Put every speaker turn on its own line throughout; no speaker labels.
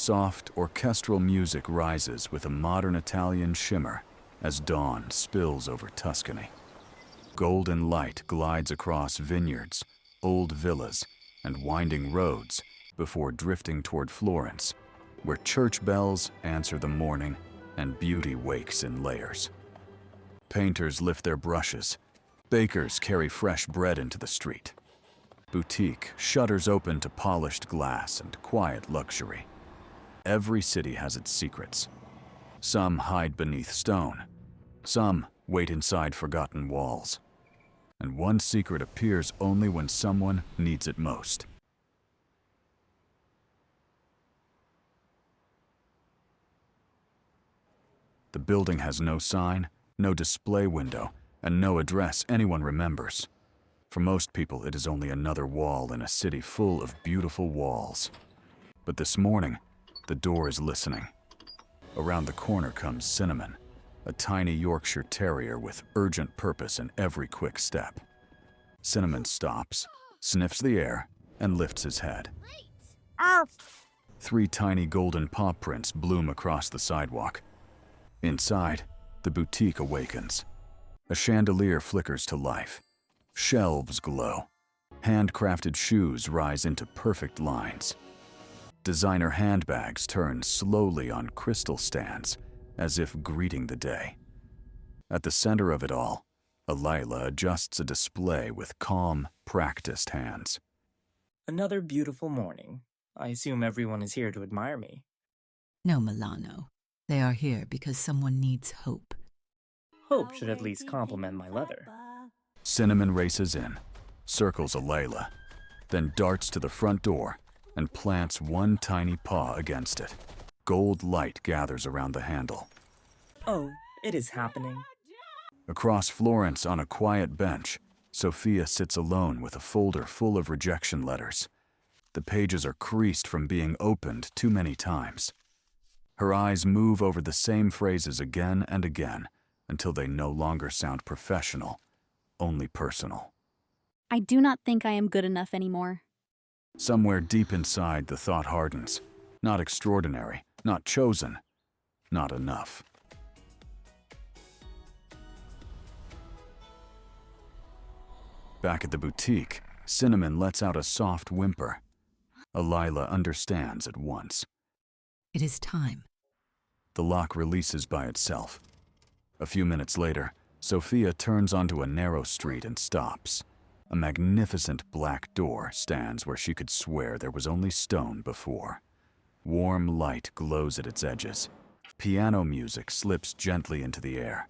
Soft orchestral music rises with a modern Italian shimmer as dawn spills over Tuscany. Golden light glides across vineyards, old villas, and winding roads before drifting toward Florence, where church bells answer the morning and beauty wakes in layers. Painters lift their brushes. Bakers carry fresh bread into the street. Boutique shutters open to polished glass and quiet luxury. Every city has its secrets. Some hide beneath stone. Some wait inside forgotten walls. And one secret appears only when someone needs it most. The building has no sign, no display window, and no address anyone remembers. For most people, it is only another wall in a city full of beautiful walls. But this morning, the door is listening. Around the corner comes Cinnamon, a tiny Yorkshire terrier with urgent purpose in every quick step. Cinnamon stops, sniffs the air, and lifts his head. Three tiny golden paw prints bloom across the sidewalk. Inside, the boutique awakens. A chandelier flickers to life. Shelves glow. Handcrafted shoes rise into perfect lines. Designer handbags turn slowly on crystal stands, as if greeting the day. At the center of it all, Alaila adjusts a display with calm, practiced hands.
Another beautiful morning. I assume everyone is here to admire me.
No, Milano. They are here because someone needs hope.
Hope should at least compliment my leather.
Cinnamon races in, circles Alaila, then darts to the front door and plants one tiny paw against it. Gold light gathers around the handle.
Oh, it is happening.
Across Florence on a quiet bench, Sophia sits alone with a folder full of rejection letters. The pages are creased from being opened too many times. Her eyes move over the same phrases again and again until they no longer sound professional, only personal.
I do not think I am good enough anymore.
Somewhere deep inside, the thought hardens. Not extraordinary, not chosen, not enough. Back at the boutique, Cinnamon lets out a soft whimper. Alaila understands at once.
It is time.
The lock releases by itself. A few minutes later, Sophia turns onto a narrow street and stops. A magnificent black door stands where she could swear there was only stone before. Warm light glows at its edges. Piano music slips gently into the air.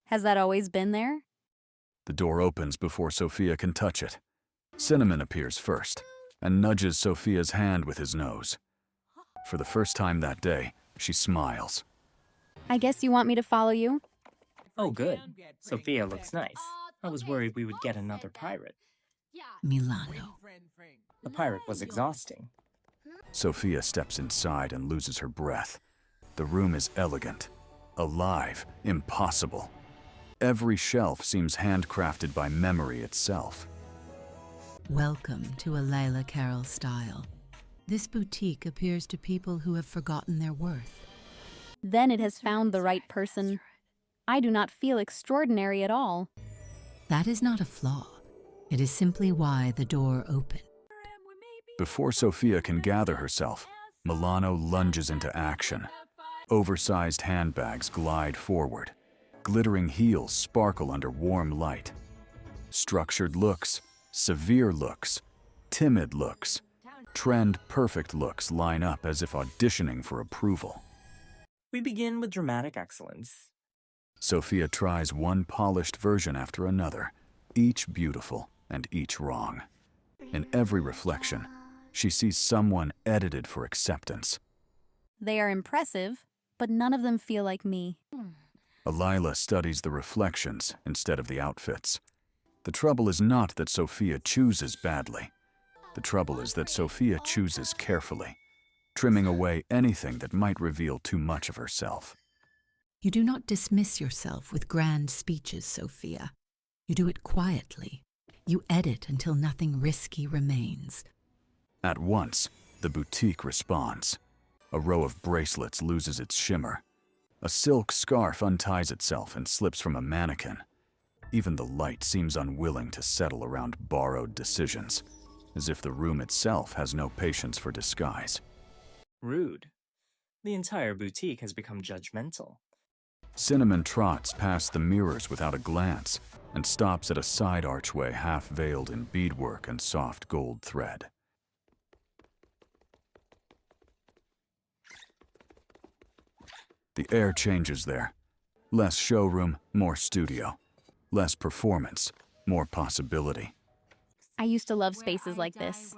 Has that always been there?
The door opens before Sophia can touch it. Cinnamon appears first and nudges Sophia's hand with his nose. For the first time that day, she smiles.
I guess you want me to follow you?
Oh, good. Sophia looks nice. I was worried we would get another pirate.
Milano.
The pirate was exhausting.
Sophia steps inside and loses her breath. The room is elegant, alive, impossible. Every shelf seems handcrafted by memory itself.
Welcome to Alaila Carroll style. This boutique appears to people who have forgotten their worth.
Then it has found the right person. I do not feel extraordinary at all.
That is not a flaw. It is simply why the door opened.
Before Sophia can gather herself, Milano lunges into action. Oversized handbags glide forward. Glittering heels sparkle under warm light. Structured looks, severe looks, timid looks, trend-perfect looks line up as if auditioning for approval.
We begin with dramatic excellence.
Sophia tries one polished version after another, each beautiful and each wrong. In every reflection, she sees someone edited for acceptance.
They are impressive, but none of them feel like me.
Alaila studies the reflections instead of the outfits. The trouble is not that Sophia chooses badly. The trouble is that Sophia chooses carefully, trimming away anything that might reveal too much of herself.
You do not dismiss yourself with grand speeches, Sophia. You do it quietly. You edit until nothing risky remains.
At once, the boutique responds. A row of bracelets loses its shimmer. A silk scarf unties itself and slips from a mannequin. Even the light seems unwilling to settle around borrowed decisions, as if the room itself has no patience for disguise.
Rude. The entire boutique has become judgmental.
Cinnamon trots past the mirrors without a glance and stops at a side archway half veiled in beadwork and soft gold thread. The air changes there. Less showroom, more studio. Less performance, more possibility.
I used to love spaces like this.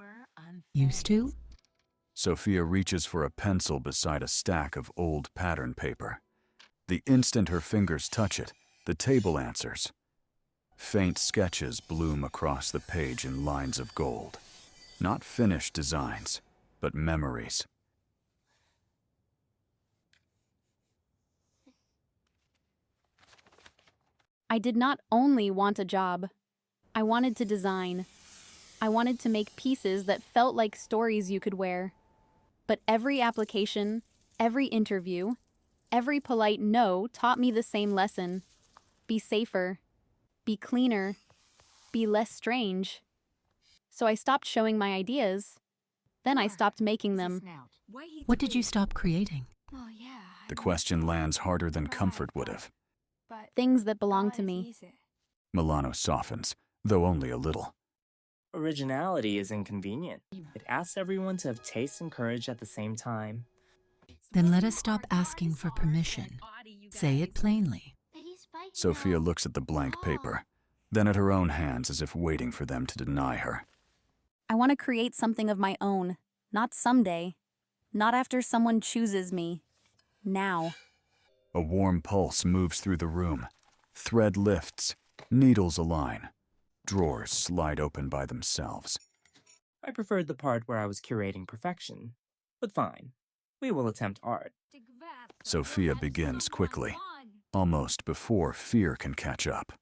Used to?
Sophia reaches for a pencil beside a stack of old pattern paper. The instant her fingers touch it, the table answers. Faint sketches bloom across the page in lines of gold. Not finished designs, but memories.
I did not only want a job. I wanted to design. I wanted to make pieces that felt like stories you could wear. But every application, every interview, every polite no taught me the same lesson. Be safer. Be cleaner. Be less strange. So I stopped showing my ideas. Then I stopped making them.
What did you stop creating?
The question lands harder than comfort would have.
Things that belong to me.
Milano softens, though only a little.
Originality is inconvenient. It asks everyone to have taste and courage at the same time.
Then let us stop asking for permission. Say it plainly.
Sophia looks at the blank paper, then at her own hands as if waiting for them to deny her.
I want to create something of my own. Not someday. Not after someone chooses me. Now.
A warm pulse moves through the room. Thread lifts, needles align. Drawers slide open by themselves.
I preferred the part where I was curating perfection. But fine. We will attempt art.
Sophia begins quickly, almost before fear can catch up.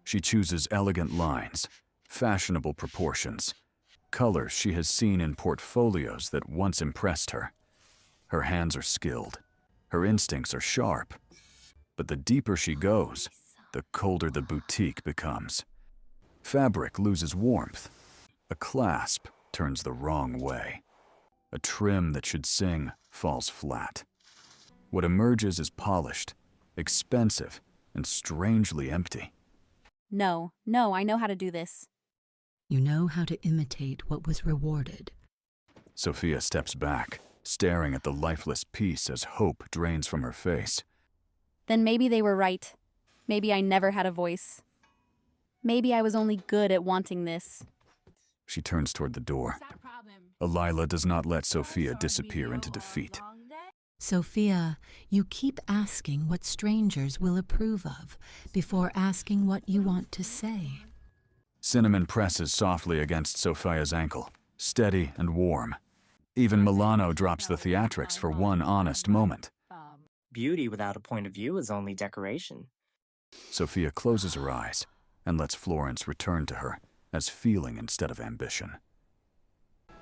She chooses elegant lines, fashionable proportions, colors she has seen in portfolios that once impressed her. Her hands are skilled. Her instincts are sharp. But the deeper she goes, the colder the boutique becomes. Fabric loses warmth. A clasp turns the wrong way. A trim that should sing falls flat. What emerges is polished, expensive, and strangely empty.
No, I know how to do this.
You know how to imitate what was rewarded.
Sophia steps back, staring at the lifeless piece as hope drains from her face.
Then maybe they were right. Maybe I never had a voice. Maybe I was only good at wanting this.
She turns toward the door. Alaila does not let Sophia disappear into defeat.
Sophia, you keep asking what strangers will approve of before asking what you want to say.
Cinnamon presses softly against Sophia's ankle, steady and warm. Even Milano drops the theatrics for one honest moment.
Beauty without a point of view is only decoration.
Sophia closes her eyes and lets Florence return to her as feeling instead of ambition.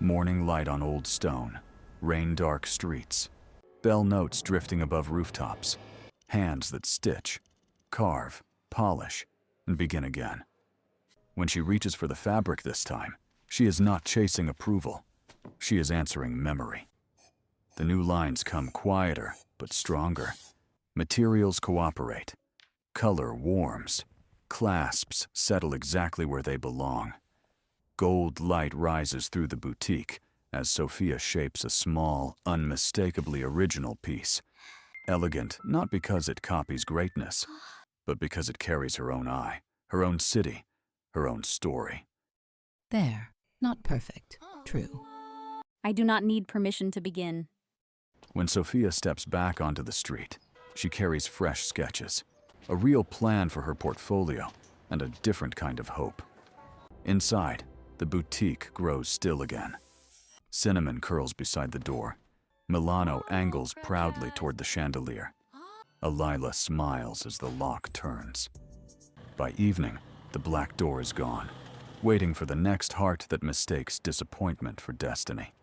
Morning light on old stone, rain-dark streets, bell notes drifting above rooftops, hands that stitch, carve, polish, and begin again. When she reaches for the fabric this time, she is not chasing approval. She is answering memory. The new lines come quieter, but stronger. Materials cooperate. Color warms. Clasps settle exactly where they belong. Gold light rises through the boutique as Sophia shapes a small, unmistakably original piece. Elegant not because it copies greatness, but because it carries her own eye, her own city, her own story.
There, not perfect, true.
I do not need permission to begin.
When Sophia steps back onto the street, she carries fresh sketches, a real plan for her portfolio, and a different kind of hope. Inside, the boutique grows still again. Cinnamon curls beside the door. Milano angles proudly toward the chandelier. Alaila smiles as the lock turns. By evening, the black door is gone, waiting for the next heart that mistakes disappointment for destiny.